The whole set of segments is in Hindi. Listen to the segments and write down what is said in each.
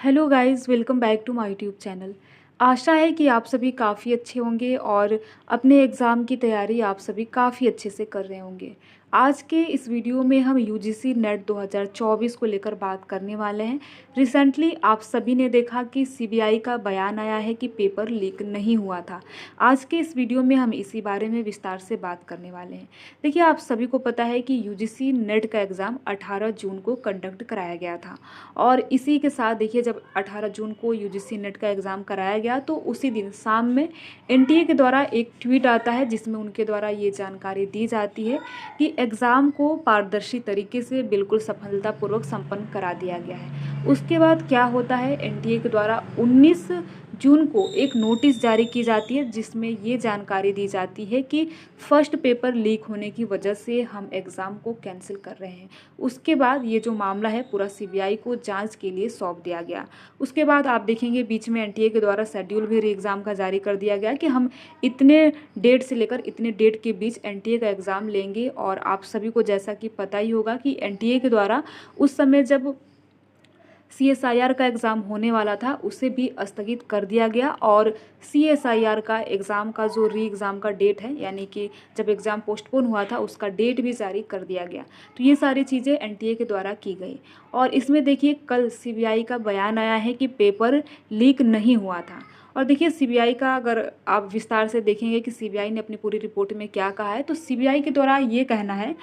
Hello guys, welcome back to my YouTube channel. आशा है कि आप सभी काफ़ी अच्छे होंगे और अपने एग्ज़ाम की तैयारी आप सभी काफ़ी अच्छे से कर रहे होंगे। आज के इस वीडियो में हम यूजीसी नेट 2024 को लेकर बात करने वाले हैं। रिसेंटली आप सभी ने देखा कि सीबीआई का बयान आया है कि पेपर लीक नहीं हुआ था। आज के इस वीडियो में हम इसी बारे में विस्तार से बात करने वाले हैं। देखिए, आप सभी को पता है कि यूजीसी नेट का एग्ज़ाम 18 जून को कंडक्ट कराया गया था और इसी के साथ देखिए, जब 18 जून को यूजीसी नेट का एग्ज़ाम कराया गया तो उसी दिन शाम में एनटीए के द्वारा एक ट्वीट आता है जिसमें उनके द्वारा ये जानकारी दी जाती है कि एग्ज़ाम को पारदर्शी तरीके से बिल्कुल सफलतापूर्वक संपन्न करा दिया गया है। उसके बाद क्या होता है, एनटीए के द्वारा 19 जून को एक नोटिस जारी की जाती है जिसमें ये जानकारी दी जाती है कि फर्स्ट पेपर लीक होने की वजह से हम एग्ज़ाम को कैंसिल कर रहे हैं। उसके बाद ये जो मामला है पूरा सीबीआई को जांच के लिए सौंप दिया गया। उसके बाद आप देखेंगे बीच में एनटीए के द्वारा शेड्यूल भी री एग्ज़ाम का जारी कर दिया गया कि हम इतने डेट से लेकर इतने डेट के बीच एनटीए का एग्ज़ाम लेंगे। और आप सभी को जैसा कि पता ही होगा कि एनटीए के द्वारा उस समय जब सीएसआईआर का एग्ज़ाम होने वाला था उसे भी स्थगित कर दिया गया और सीएसआईआर का एग्ज़ाम का जो री एग्ज़ाम का डेट है, यानी कि जब एग्ज़ाम पोस्टपोन हुआ था उसका डेट भी जारी कर दिया गया। तो ये सारी चीज़ें एनटीए के द्वारा की गई और इसमें देखिए कल सीबीआई का बयान आया है कि पेपर लीक नहीं हुआ था। और देखिए, सीबीआई का अगर आप विस्तार से देखेंगे कि सीबीआई ने अपनी पूरी रिपोर्ट में क्या कहा है, तो सीबीआई के द्वारा ये कहना है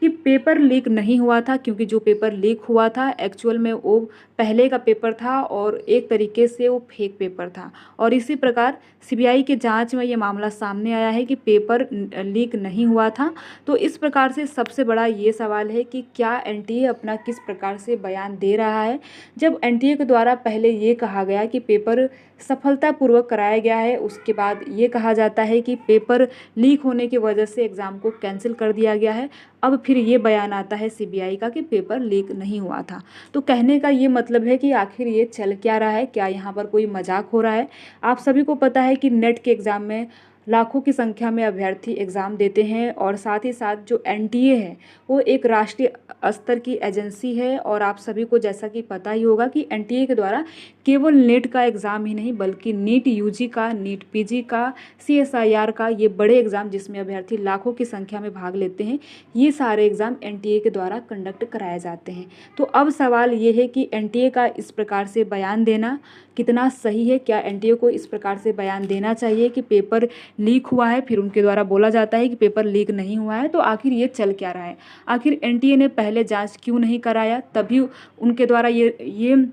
कि पेपर लीक नहीं हुआ था क्योंकि जो पेपर लीक हुआ था एक्चुअल में वो पहले का पेपर था और एक तरीके से वो फेक पेपर था। और इसी प्रकार सीबीआई के जांच में ये मामला सामने आया है कि पेपर लीक नहीं हुआ था। तो इस प्रकार से सबसे बड़ा ये सवाल है कि क्या एनटीए अपना किस प्रकार से बयान दे रहा है, जब एनटीए के द्वारा पहले ये कहा गया कि पेपर सफलतापूर्वक कराया गया है, उसके बाद ये कहा जाता है कि पेपर लीक होने की वजह से एग्ज़ाम को कैंसिल कर दिया गया है। अब फिर ये बयान आता है सीबीआई का कि पेपर लीक नहीं हुआ था। तो कहने का ये मतलब है कि आखिर ये चल क्या रहा है, क्या यहाँ पर कोई मजाक हो रहा है। आप सभी को पता है कि नेट के एग्ज़ाम में लाखों की संख्या में अभ्यर्थी एग्ज़ाम देते हैं और साथ ही साथ जो एनटीए है वो एक राष्ट्रीय स्तर की एजेंसी है। और आप सभी को जैसा कि पता ही होगा कि एनटीए के द्वारा केवल नेट का एग्ज़ाम ही नहीं बल्कि नीट यूजी का, नीट पीजी का, सीएसआईआर का, ये बड़े एग्ज़ाम जिसमें अभ्यर्थी लाखों की संख्या में भाग लेते हैं, ये सारे एग्ज़ाम एनटीए के द्वारा कंडक्ट कराए जाते हैं। तो अब सवाल ये है कि एनटीए का इस प्रकार से बयान देना कितना सही है। क्या एनटीए को इस प्रकार से बयान देना चाहिए कि पेपर लीक हुआ है, फिर उनके द्वारा बोला जाता है कि पेपर लीक नहीं हुआ है। तो आखिर ये चल क्या रहा है, आखिर एनटीए ने पहले जांच क्यों नहीं कराया, तभी उनके द्वारा ये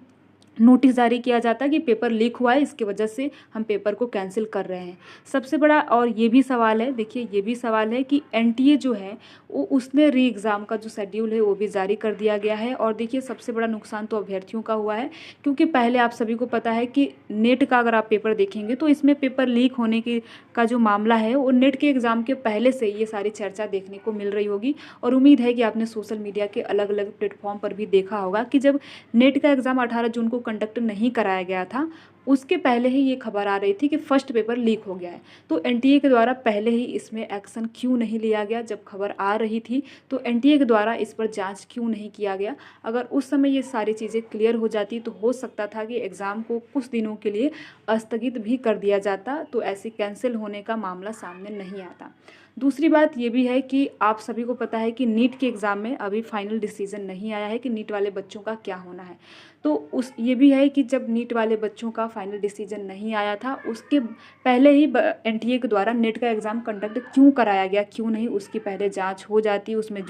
नोटिस जारी किया जाता है कि पेपर लीक हुआ है, इसकी वजह से हम पेपर को कैंसिल कर रहे हैं। सबसे बड़ा और ये भी सवाल है, देखिए ये भी सवाल है कि एनटीए जो है वो उसने री एग्ज़ाम का जो शेड्यूल है वो भी जारी कर दिया गया है। और देखिए, सबसे बड़ा नुकसान तो अभ्यर्थियों का हुआ है क्योंकि पहले आप सभी को पता है कि नेट का अगर आप पेपर देखेंगे तो इसमें पेपर लीक होने की का जो मामला है वो नेट के एग्ज़ाम के पहले से ये सारी चर्चा देखने को मिल रही होगी। और उम्मीद है कि आपने सोशल मीडिया के अलग अलग प्लेटफॉर्म पर भी देखा होगा कि जब नेट का एग्ज़ाम 18 जून को कंडक्ट नहीं कराया गया था उसके पहले ही ये खबर आ रही थी कि फर्स्ट पेपर लीक हो गया है। तो एनटीए के द्वारा पहले ही इसमें एक्शन क्यों नहीं लिया गया, जब खबर आ रही थी तो एनटीए के द्वारा इस पर जांच क्यों नहीं किया गया। अगर उस समय ये सारी चीज़ें क्लियर हो जाती तो हो सकता था कि एग्ज़ाम को कुछ दिनों के लिए स्थगित भी कर दिया जाता, तो ऐसे कैंसिल होने का मामला सामने नहीं आता। दूसरी बात ये भी है कि आप सभी को पता है कि नीट के एग्ज़ाम में अभी फाइनल डिसीजन नहीं आया है कि नीट वाले बच्चों का क्या होना है। तो उस ये भी है कि जब नीट वाले बच्चों का फाइनल डिसीजन नहीं आया था उसके पहले ही एनटीए के द्वारा नेट का एग्ज़ाम कंडक्ट क्यों कराया गया, क्यों नहीं, उसकी पहले जांच हो जाती, उसमें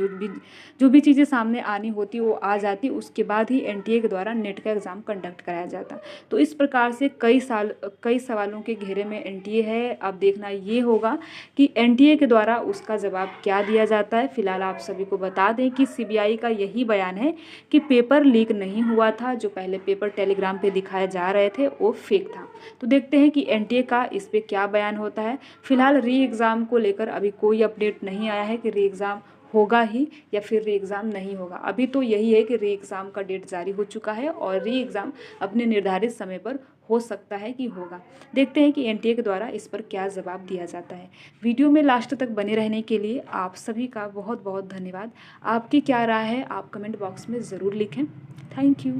जो भी चीज़ें सामने आनी होती वो आ जाती, उसके बाद ही एनटीए के द्वारा नेट का एग्ज़ाम कंडक्ट कराया जाता। तो इस प्रकार से कई सवालों के घेरे में एनटीए है। अब देखना ये होगा कि एनटीए के द्वारा उसका जवाब क्या दिया जाता है। फिलहाल आप सभी को बता दें कि सीबीआई का यही बयान है कि पेपर लीक नहीं हुआ था, जो पहले पेपर टेलीग्राम पे दिखाए जा रहे थे वो फेक था। तो देखते हैं कि एनटीए का इस पे क्या बयान होता है। फिलहाल री एग्ज़ाम को लेकर अभी कोई अपडेट नहीं आया है कि री एग्ज़ाम होगा ही या फिर री एग्ज़ाम नहीं होगा। अभी तो यही है कि री एग्ज़ाम का डेट जारी हो चुका है और री एग्ज़ाम अपने निर्धारित समय पर हो सकता है कि होगा। देखते हैं कि एनटीए के द्वारा इस पर क्या जवाब दिया जाता है। वीडियो में लास्ट तक बने रहने के लिए आप सभी का बहुत बहुत धन्यवाद। आपकी क्या राय है आप कमेंट बॉक्स में ज़रूर लिखें। Thank you.